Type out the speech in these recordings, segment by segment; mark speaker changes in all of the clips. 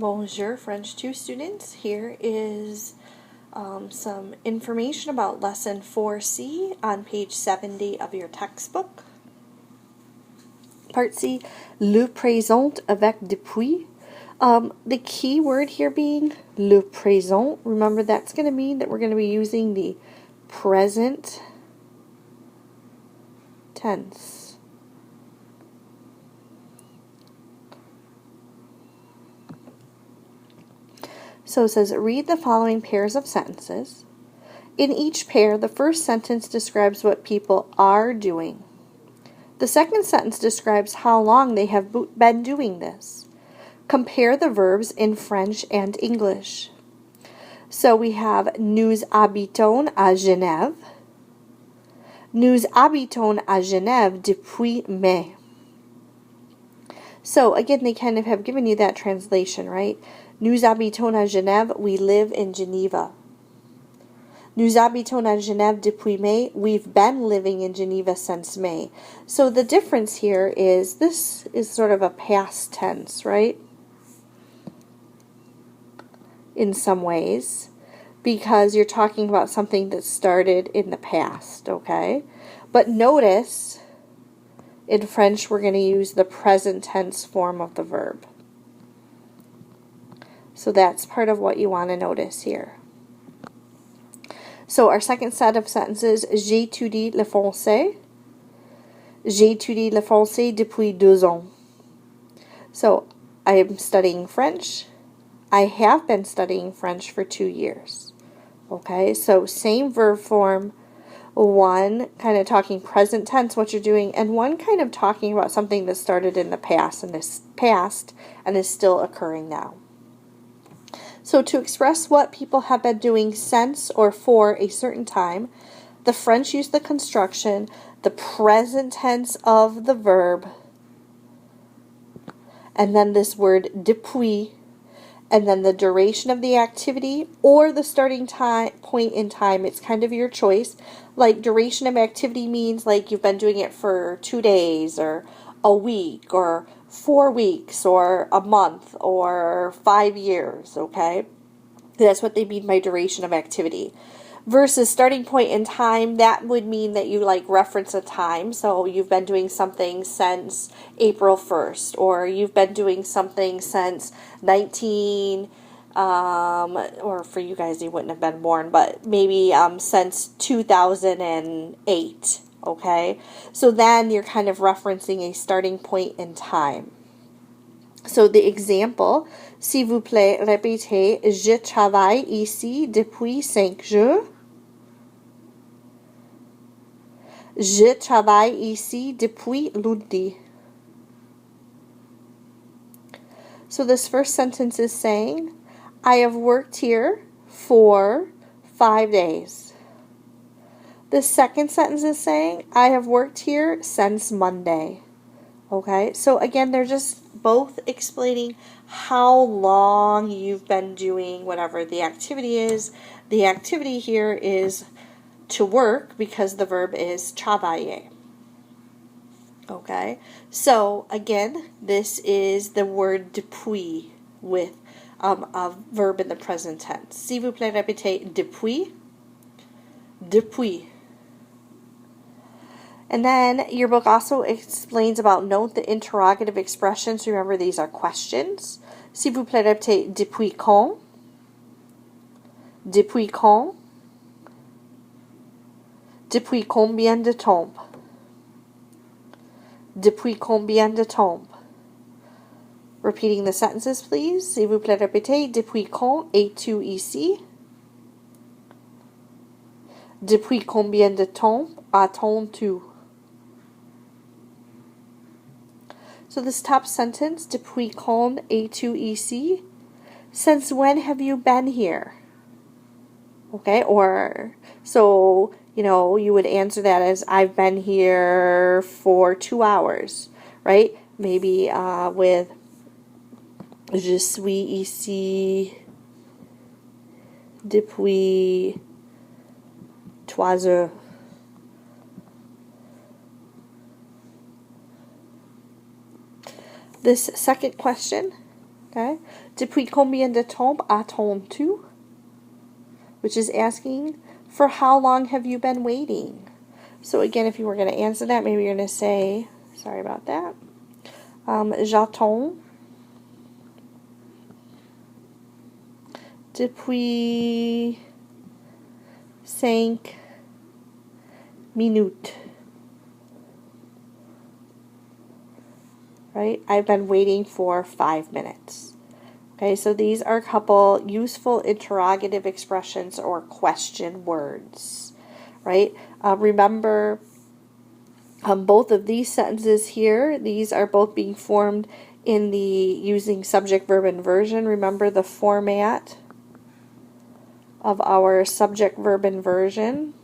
Speaker 1: Bonjour, French 2 students. Here is some information about Lesson 4C on page 70 of your textbook. Part C, le présent avec depuis. The key word here being le présent. Remember, that's going to mean that we're going to be using the present tense. So it says, read the following pairs of sentences. In each pair, the first sentence describes what people are doing. The second sentence describes how long they have been doing this. Compare the verbs in French and English. So we have nous habitons à Genève. Nous habitons à Genève depuis mai. So again, they kind of have given you that translation, right? Nous habitons à Genève, we live in Geneva. Nous habitons à Genève depuis mai, we've been living in Geneva since May. So the difference here is this is sort of a past tense, right? In some ways, because you're talking about something that started in the past, okay? But notice, in French, we're going to use the present tense form of the verb. So that's part of what you want to notice here. So our second set of sentences, j'étudie le français. J'étudie le français depuis 2 ans. So I am studying French. I have been studying French for 2 years. Okay, so same verb form. One kind of talking present tense, what you're doing, and one kind of talking about something that started in the past and is still occurring now. So to express what people have been doing since or for a certain time, the French use the construction, the present tense of the verb, and then this word depuis, and then the duration of the activity or the starting point in time. It's kind of your choice. Like duration of activity means like you've been doing it for 2 days or a week or 4 weeks or a month or 5 years, okay? That's what they mean by duration of activity. Versus starting point in time, that would mean that you like reference a time. So you've been doing something since April 1st, or you've been doing something since or for you guys, you wouldn't have been born, but maybe since 2008, okay? So then you're kind of referencing a starting point in time. So the example, s'il vous plaît, répétez, je travaille ici depuis 5 jours. Je travaille ici depuis lundi. So this first sentence is saying, I have worked here for 5 days. The second sentence is saying, I have worked here since Monday. Okay, so again, they're just both explaining how long you've been doing whatever the activity is. The activity here is to work because the verb is travailler. Okay, so again, this is the word depuis with a verb in the present tense. S'il vous plaît, répétez depuis. Depuis. And then your book also explains about note the interrogative expressions. Remember, these are questions. S'il vous plaît, répétez depuis quand. Depuis quand. Depuis combien de temps. Depuis combien de temps. Repeating the sentences, please. S'il vous plaît, répétez depuis quand es-tu ici. Depuis combien de temps attends-tu. So this top sentence, depuis quand es-tu ici? Since when have you been here? Okay, or, so, you would answer that as, I've been here for 2 hours, right? Maybe with, je suis ici depuis 3 heures. This second question, Okay. Depuis combien de temps attends-tu? Which is asking, for how long have you been waiting? So again, if you were going to answer that, maybe you're going to say, sorry about that, j'attends depuis 5 minutes. Right? I've been waiting for 5 minutes. Okay, so these are a couple useful interrogative expressions or question words. Right? Remember, both of these sentences here, these are both being formed in the using subject, verb, inversion. Remember the format of our subject, verb, inversion.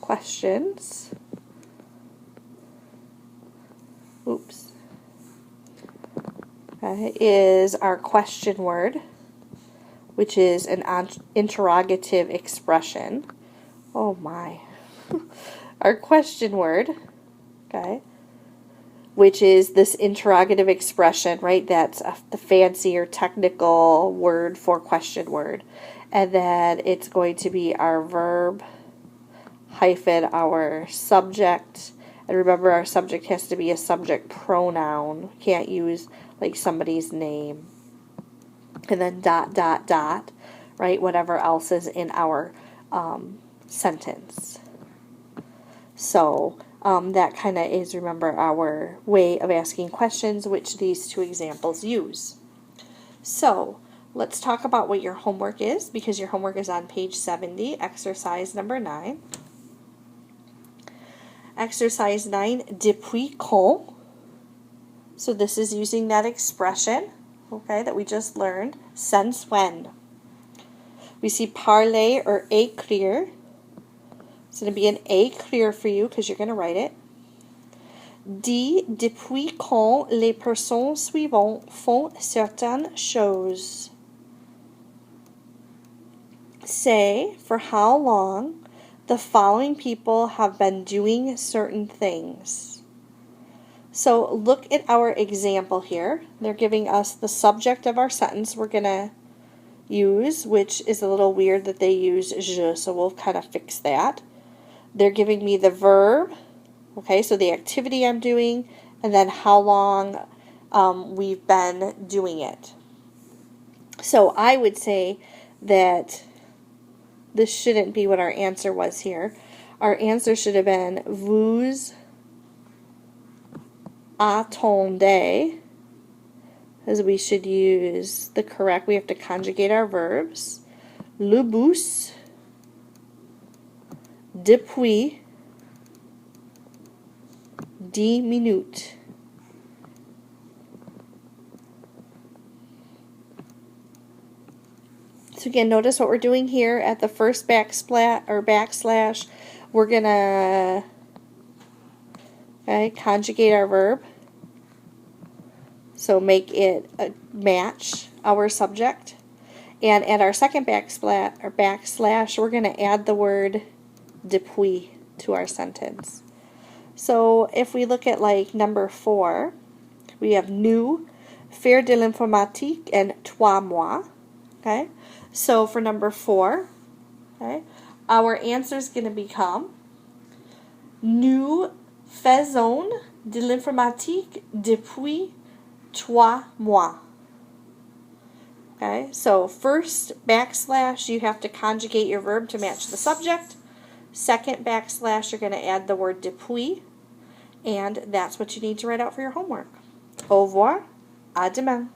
Speaker 1: Questions. Oops. Okay, is our question word, which is an interrogative expression. Oh my. Our question word, okay, which is this interrogative expression, right? That's the fancy or technical word for question word. And then it's going to be our verb hyphen our subject. And remember, our subject has to be a subject pronoun. Can't use like somebody's name. And then dot, dot, dot, right? Whatever else is in our sentence. So that kind of is, remember, our way of asking questions, which these two examples use. So let's talk about what your homework is, because your homework is on page 70, exercise number 9. Exercise 9, depuis quand. So this is using that expression, okay, that we just learned, since when. We see parler or écrire. It's going to be an écrire for you because you're going to write it. Dis depuis quand les personnes suivantes font certaines choses. Say for how long the following people have been doing certain things. So look at our example here. They're giving us the subject of our sentence we're going to use, which is a little weird that they use je, so we'll kind of fix that. They're giving me the verb, okay, so the activity I'm doing, and then how long we've been doing it. So I would say that this shouldn't be what our answer was here. Our answer should have been vous attendez, as we should use the correct, we have to conjugate our verbs. Le bus depuis 10 minutes. So again, notice what we're doing here at the first backslash. We're going to conjugate our verb. So make it match our subject. And at our second backslash, we're going to add the word depuis to our sentence. So if we look at like number 4, we have nous, faire de l'informatique, and 3 mois. Okay? So for number 4, okay, our answer is going to become nous faisons de l'informatique depuis 3 mois. Okay, so first backslash, you have to conjugate your verb to match the subject. Second backslash, you're going to add the word depuis. And that's what you need to write out for your homework. Au revoir. À demain.